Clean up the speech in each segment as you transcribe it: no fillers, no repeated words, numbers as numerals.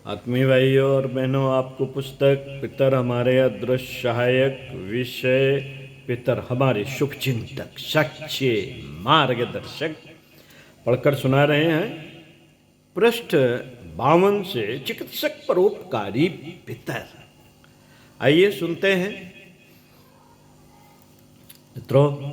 आत्मीय भाइयों और बहनों, आपको पुस्तक पितर हमारे अदृश्य सहायक, विषय पितर हमारे शुभचिंतक, सच्चे मार्गदर्शक पढ़कर सुना रहे हैं। पृष्ठ 52 से चिकित्सक परोपकारी पितर। आइए सुनते हैं। मित्रों,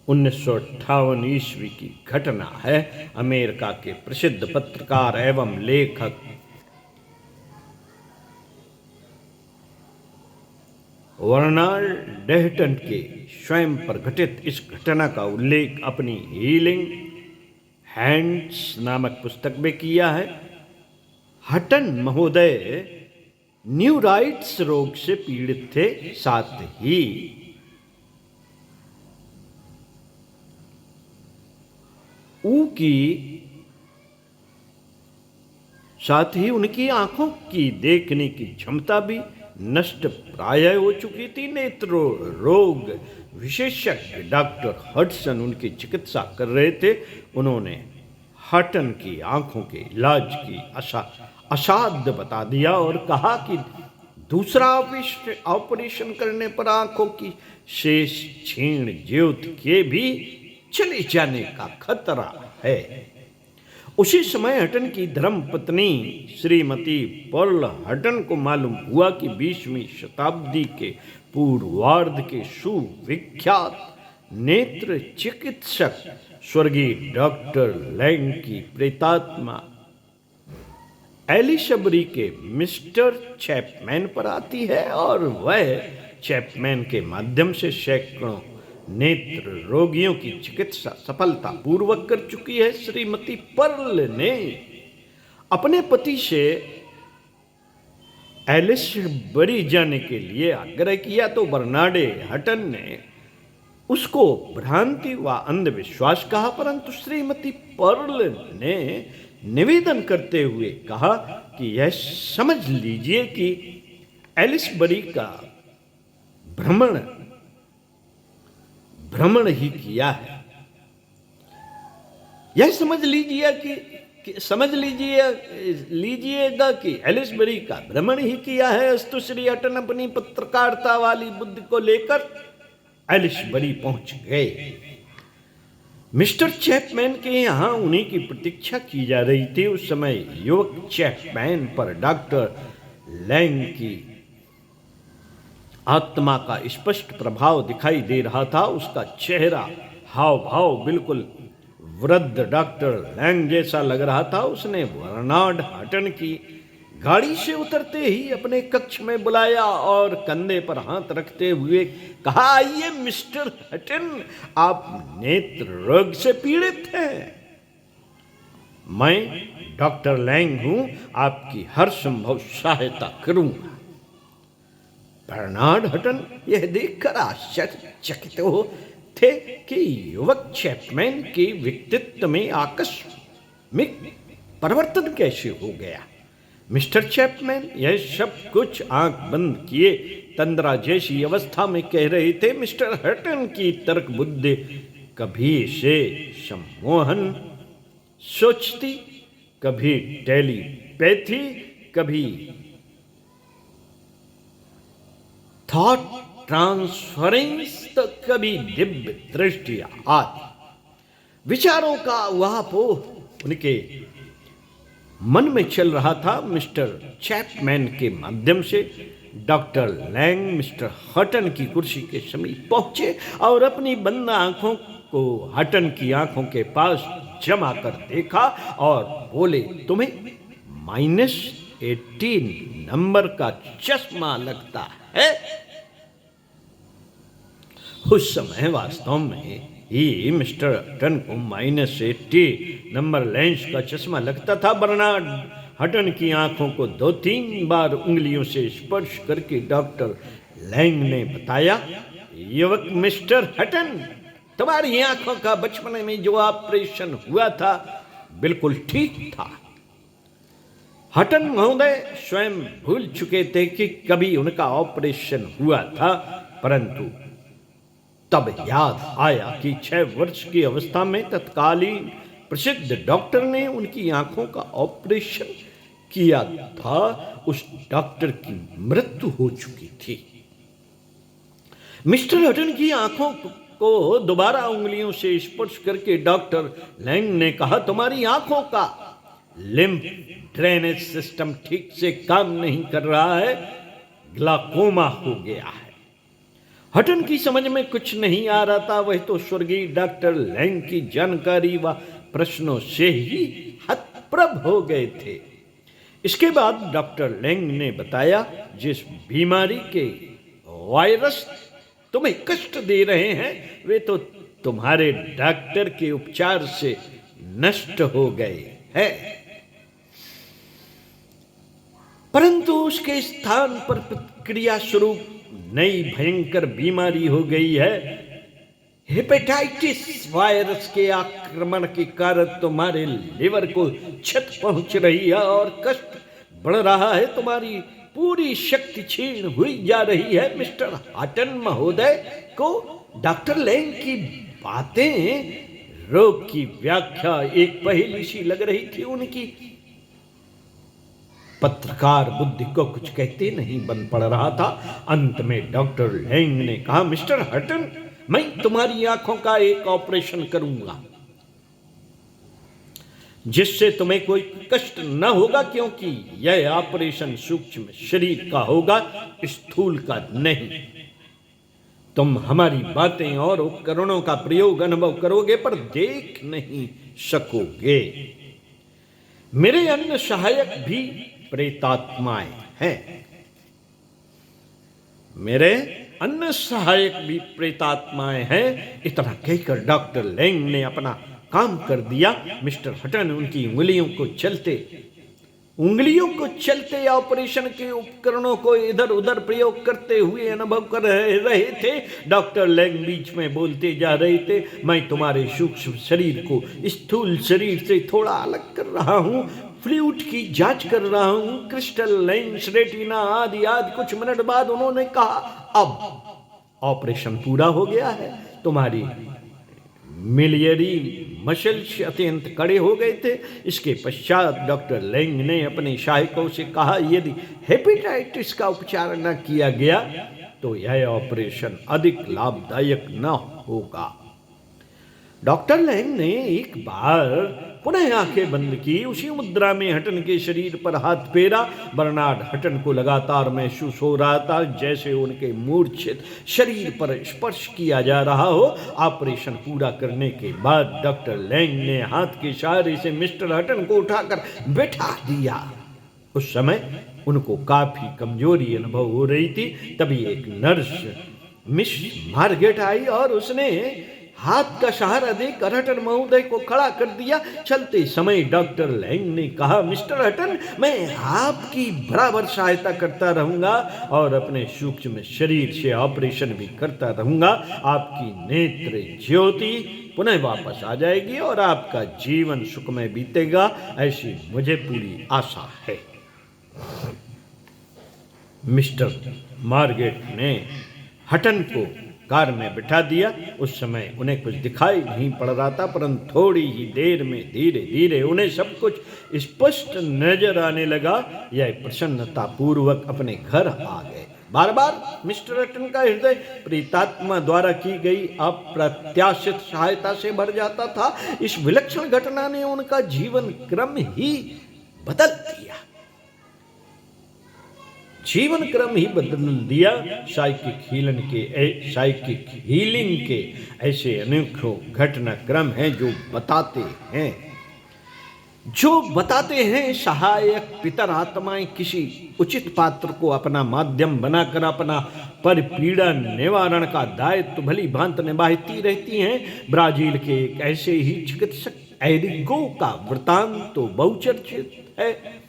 1958 ईस्वी की घटना है। अमेरिका के प्रसिद्ध पत्रकार एवं लेखक बर्नार्ड डेहटन के स्वयं पर घटित इस घटना का उल्लेख अपनी हीलिंग हैंड्स नामक पुस्तक में किया है। हटन महोदय न्यूराइट्स रोग से पीड़ित थे, साथ ही उनकी आंखों की देखने की क्षमता भी नष्ट प्राय हो चुकी थी। नेत्र रोग विशेषज्ञ डॉक्टर हडसन उनकी चिकित्सा कर रहे थे। उन्होंने हटन की आंखों के इलाज की असाध्य बता दिया और कहा कि दूसरा ऑपरेशन करने पर आंखों की शेष क्षीण ज्योति के भी चले जाने का खतरा है। उसी समय हटन की धर्म पत्नी श्रीमती पर्ल हटन को मालूम हुआ कि 20वीं शताब्दी के पूर्वार्ध के सुविख्यात नेत्र चिकित्सक स्वर्गीय डॉक्टर लैंग की प्रेतात्मा एलिशबरी के मिस्टर चैपमैन पर आती है और वह चैपमैन के माध्यम से सैकड़ों नेत्र रोगियों की चिकित्सा सफलता पूर्वक कर चुकी है। श्रीमती पर्ल ने अपने पति से एलिशबरी जाने के लिए आग्रह किया तो बर्नार्डे हटन ने उसको भ्रांति व अंधविश्वास कहा, परंतु श्रीमती पर्ल ने निवेदन करते हुए कहा कि यह समझ लीजिए कि एलिशबरी का भ्रमण ही किया है। यह समझ लीजिएगा कि एलिशबरी का भ्रमण ही किया है। अस्तु श्री हटन अपनी पत्रकारिता वाली बुद्धि को लेकर एलिशबरी पहुंच गए। मिस्टर चैपमैन के यहाँ उन्हीं की प्रतीक्षा की जा रही थी। उस समय युवक चैपमैन पर डॉक्टर लैंग की आत्मा का स्पष्ट प्रभाव दिखाई दे रहा था। उसका चेहरा हाव भाव बिल्कुल वृद्ध डॉक्टर लैंग जैसा लग रहा था। उसने बर्नार्ड हटन की गाड़ी से उतरते ही अपने कक्ष में बुलाया और कंधे पर हाथ रखते हुए कहा, आइए मिस्टर हटन, आप नेत्र रोग से पीड़ित हैं। मैं डॉक्टर लैंग हूं, आपकी हर संभव सहायता करूंगा। बर्नार्ड हटन यह देखकर आश्चर्यचकित हो थे कि युवक चैपमैन के व्यक्तित्व में आकस्मिक परिवर्तन कैसे हो गया। मिस्टर चैपमैन यह सब कुछ आंख बंद किए तंद्रा जैसी अवस्था में कह रहे थे। मिस्टर हटन की तर्क बुद्धि कभी से सम्मोहन सोचती, कभी टेलीपैथी, कभी थॉट ट्रांसफरेंस, तो कभी दिव्य दृष्टि आदि विचारों का उहापोह उनके मन में चल रहा था। मिस्टर चैपमैन के माध्यम से डॉक्टर लैंग मिस्टर हटन की कुर्सी के समीप पहुंचे और अपनी बंद आंखों को हटन की आंखों के पास जमा कर देखा और बोले, तुम्हें -18 नंबर का चश्मा लगता है। उस समय वास्तव में ही मिस्टर हटन को -80 नंबर लेंस का चश्मा लगता था। बर्नार्ड हटन की आंखों को 2-3 बार उंगलियों से स्पर्श करके डॉक्टर लैंग ने बताया, युवक मिस्टर हटन, तुम्हारी आंखों का बचपन में जो ऑपरेशन हुआ था बिल्कुल ठीक था। हटन महोदय स्वयं भूल चुके थे कि कभी उनका ऑपरेशन हुआ था, परंतु तब याद आया कि 6 वर्ष की अवस्था में तत्कालीन प्रसिद्ध डॉक्टर ने उनकी आंखों का ऑपरेशन किया था, उस डॉक्टर की मृत्यु हो चुकी थी। मिस्टर हटन की आंखों को दोबारा उंगलियों से स्पर्श करके डॉक्टर लैंग ने कहा, तुम्हारी आंखों का लिम्फ ड्रेनेज सिस्टम ठीक से काम नहीं कर रहा है, ग्लाकोमा हो गया है। हटन की समझ में कुछ नहीं आ रहा था, वह तो स्वर्गीय डॉक्टर लैंग की जानकारी व प्रश्नों से ही हतप्रभ हो गए थे। इसके बाद डॉक्टर लैंग ने बताया, जिस बीमारी के वायरस तुम्हें कष्ट दे रहे हैं वे तो तुम्हारे डॉक्टर के उपचार से नष्ट हो गए हैं, परंतु उसके स्थान पर प्रतिक्रिया स्वरूप नई भयंकर बीमारी हो गई है। हेपेटाइटिस वायरस के आक्रमण के कारण तुम्हारे लिवर को क्षत पहुंच रही है और कष्ट बढ़ रहा है, तुम्हारी पूरी शक्ति क्षीण हुई जा रही है। मिस्टर हटन महोदय को डॉक्टर लैंग की बातें, रोग की व्याख्या एक पहेली सी लग रही थी उनकी। पत्रकार बुद्धि को कुछ कहते नहीं बन पड़ रहा था। अंत में डॉक्टर लैंग ने कहा, मिस्टर हटन, मैं तुम्हारी आंखों का एक ऑपरेशन करूंगा जिससे तुम्हें कोई कष्ट न होगा, क्योंकि यह ऑपरेशन सूक्ष्म शरीर का होगा, स्थूल का नहीं। तुम हमारी बातें और उपकरणों का प्रयोग अनुभव करोगे पर देख नहीं सकोगे। मेरे अन्य सहायक भी प्रेतात्माएं हैं, मेरे अन्य सहायक भी प्रेतात्माएं हैं। इतना कहकर डॉक्टर लैंग ने अपना काम कर दिया। मिस्टर हटन उनकी उंगलियों को चलते ऑपरेशन के उपकरणों को इधर उधर प्रयोग करते हुए अनुभव कर रहे थे। डॉक्टर लैंग बीच में बोलते जा रहे थे, मैं तुम्हारे सूक्ष्म शरीर को स्थूल शरीर से थोड़ा अलग कर रहा हूँ, फ्लूइड की जांच कर रहा हूँ, क्रिस्टल लेंस, रेटिना आदि आदि। कुछ मिनट बाद उन्होंने कहा, अब ऑपरेशन पूरा हो गया है, तुम्हारी मिलियरी मसल्स अत्यंत कड़े हो गए थे। इसके पश्चात डॉक्टर लैंग ने अपने सहायकों से कहा, यदि हेपेटाइटिस का उपचार न किया गया तो यह ऑपरेशन अधिक लाभदायक न होगा। डॉक्टर लैंग ने एक बार पुनः आंखें बंद की, उसी मुद्रा में हटन के शरीर पर हाथ फेरा। बर्नार्ड हटन को लगातार महसूस हो रहा था जैसे उनके मूर्छित शरीर पर स्पर्श किया जा रहा हो। ऑपरेशन पूरा करने के बाद डॉक्टर लैंग ने हाथ के सहारे से मिस्टर हटन को उठाकर बैठा दिया। उस समय उनको काफी कमजोरी अनुभव हो रही थी। तभी एक नर्स मिस मार्गेट आई और उसने हाथ का सहारा देकर हटन महोदय को खड़ा कर दिया। चलते समय डॉक्टर लैंग ने कहा, मिस्टर हटन, मैं आपकी बराबर सहायता करता रहूंगा और अपने सूक्ष्म शरीर से ऑपरेशन भी करता रहूंगा। आपकी नेत्र ज्योति पुनः वापस आ जाएगी और आपका जीवन सुखमय बीतेगा, ऐसी मुझे पूरी आशा है। मिस्टर मार्गेट ने हटन को कार में बिठा दिया। उस समय उन्हें कुछ दिखाई नहीं पड़ रहा था, परंतु थोड़ी ही देर में धीरे धीरे उन्हें सब कुछ स्पष्ट नजर आने लगा। यह प्रसन्नता पूर्वक अपने घर आ गए। बार बार मिस्टर हटन का हृदय प्रेतात्मा द्वारा की गई अप्रत्याशित सहायता से भर जाता था। इस विलक्षण घटना ने उनका जीवन क्रम ही बदल दिया, जीवन क्रम ही बदल दिया। साइकिक हीलिंग के ऐसे अनेकों घटनाक्रम हैं जो बताते हैं सहायक पितर आत्माएं किसी उचित पात्र को अपना माध्यम बनाकर अपना परिपीड़ा निवारण का दायित्व भली भांत निभाती रहती हैं। ब्राजील के एक ऐसे ही चिकित्सक एरिगो का वृतांत तो बहुचर्चित है,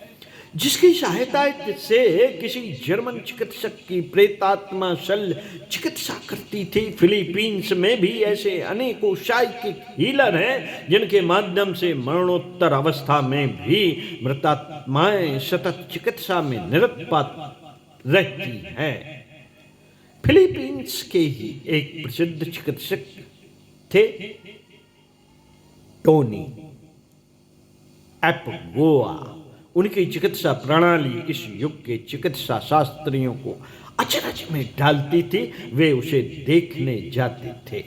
जिसकी सहायता से किसी जर्मन चिकित्सक की प्रेतात्मा शल्य चिकित्सा करती थी। फिलीपींस में भी ऐसे अनेकों साइकिक हीलर हैं जिनके माध्यम से मरणोत्तर अवस्था में भी मृतात्माएं सतत चिकित्सा में निरत रहती हैं। फिलीपींस के ही एक प्रसिद्ध चिकित्सक थे टोनी एपगोआ। उनकी चिकित्सा प्रणाली इस युग के चिकित्सा शास्त्रियों को अचरज में डालती थी। वे उसे देखने जाते थे।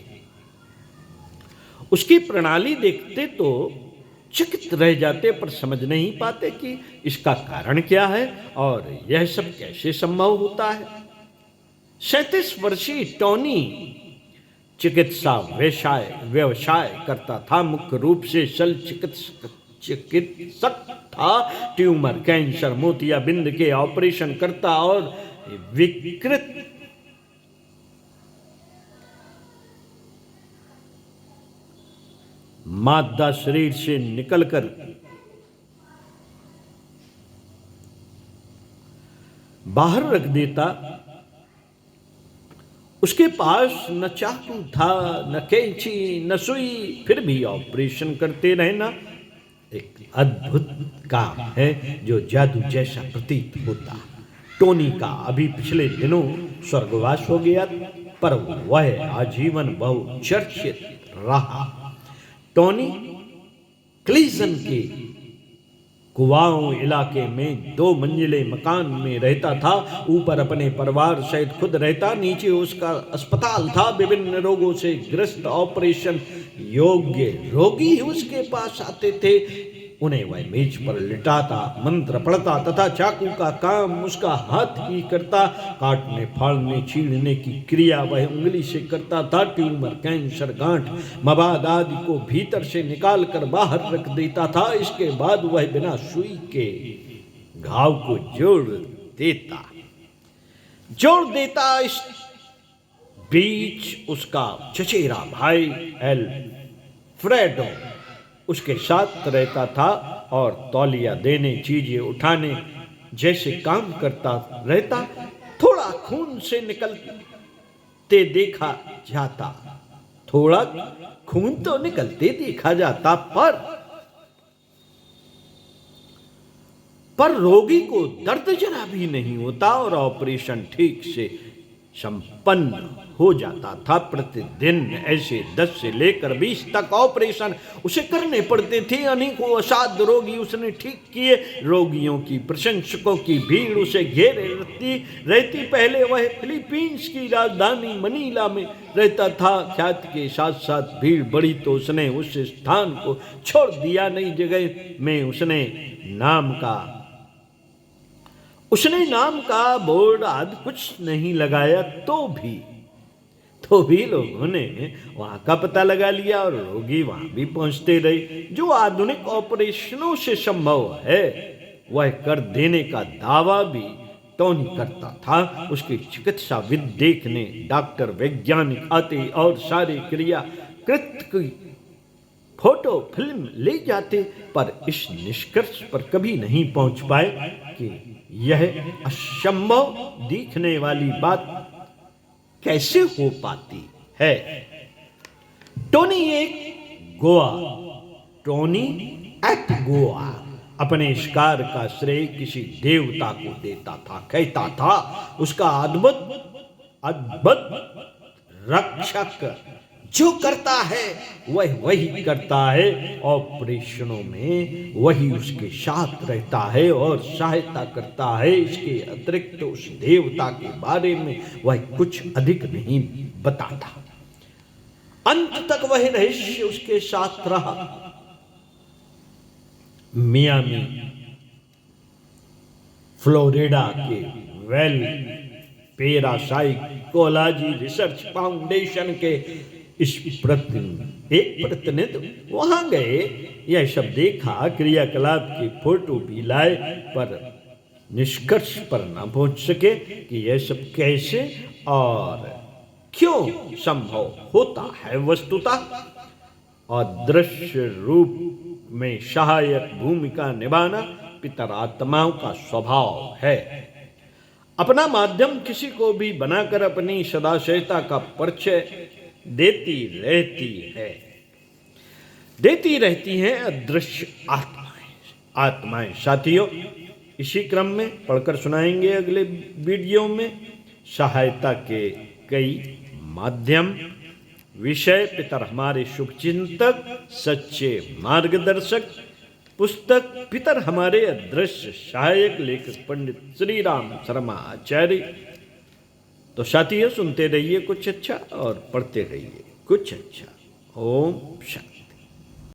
उसकी प्रणाली देखते तो चकित रह जाते, पर समझ नहीं पाते कि इसका कारण क्या है और यह सब कैसे संभव होता है। 37 वर्षीय टोनी चिकित्सा व्यवसाय करता था। मुख्य रूप से शल्य चिकित्सक था। ट्यूमर, कैंसर, मोतियाबिंद के ऑपरेशन करता और विकृत मादा शरीर से निकलकर बाहर रख देता। उसके पास न चाकू था, न कैंची, न सुई, फिर भी ऑपरेशन करते रहना एक अद्भुत काम है जो जादू जैसा प्रतीत होता। टोनी का अभी पिछले दिनों स्वर्गवास हो गया, पर वह आजीवन बहुचर्चित रहा। टोनी क्लीजन के कुआओं इलाके में 2 मंजिले मकान में रहता था। ऊपर अपने परिवार सहित खुद रहता, नीचे उसका अस्पताल था। विभिन्न रोगों से ग्रस्त ऑपरेशन योग्य रोगी उसके पास आते थे। उन्हें वह मेज पर लिटाता, मंत्र पढ़ता तथा चाकू का काम उसका हाथ ही करता। काटने, फाड़ने, छीलने की क्रिया वह उंगली से करता था। ट्यूमर, कैंसर, गांठ, मवाद आदि को भीतर से निकाल कर बाहर रख देता था। इसके बाद वह बिना सुई के घाव को जोड़ देता। इस बीच उसका चचेरा भाई एल्फ्रेडो उसके साथ रहता था और तौलिया देने, चीजें उठाने जैसे काम करता रहता। थोड़ा खून से निकलते देखा जाता, थोड़ा खून तो निकलते देखा जाता, पर रोगी को दर्द जरा भी नहीं होता और ऑपरेशन ठीक से संपन्न हो जाता था। प्रतिदिन ऐसे 10 से लेकर 20 तक ऑपरेशन उसे करने पड़ते थे। अनेकों असाध्य रोगी उसने ठीक किए। रोगियों की, प्रशंसकों की भीड़ उसे घेरे रहती। पहले वह फिलीपींस की राजधानी मनीला में रहता था। ख्याति के साथ साथ भीड़ बढ़ी तो उसने उस स्थान को छोड़ दिया। नई जगह में उसने नाम का बोर्ड आदि कुछ नहीं लगाया, तो भी लोगों ने वहां का पता लगा लिया और रोगी वहां भी पहुंचते रहे। जो आधुनिक ऑपरेशनों से संभव है वह कर देने का दावा भी टोनी करता था। उसकी चिकित्साविद देखने डॉक्टर, वैज्ञानिक आते और सारे क्रियाकृत की फोटो फिल्म ले जाते, पर इस निष्कर्ष पर कभी नहीं पहुंच पाए कि यह असंभव दिखने वाली बात कैसे हो पाती है। टोनी एपगोआ अपने शिकार का श्रेय किसी देवता को देता था। कहता था उसका अद्भुत रक्षक जो करता है वह वही करता है। ऑपरेशनों में वही उसके साथ रहता है और सहायता करता है। इसके अतिरिक्त उस देवता के बारे में वह कुछ अधिक नहीं बताता। अंत तक वह रहस्य उसके साथ रहा। मियामी, फ्लोरिडा के वेल पैरासाइकोलॉजी रिसर्च फाउंडेशन के एक प्रतिनिधि वहां गए। यह सब देखा, क्रियाकलाप की फोटो भी लाए, पर निष्कर्ष पर न पहुंच सके कि यह सब कैसे और क्यों संभव होता है। वस्तुतः अदृश्य रूप में सहायक भूमिका निभाना पितर आत्माओं का स्वभाव है। अपना माध्यम किसी को भी बनाकर अपनी सदाशयता का परिचय देती रहती हैं अदृश्य आत्माएं। साथियों, इसी क्रम में पढ़कर सुनाएंगे अगले वीडियो में सहायता के कई माध्यम। विषय पितर हमारे शुभचिंतक, सच्चे मार्गदर्शक, पुस्तक पितर हमारे अदृश्य, सहायक लेखक पंडित श्री राम शर्मा आचार्य। तो साथियों, सुनते रहिए कुछ अच्छा और पढ़ते रहिए कुछ अच्छा। ओम शांति।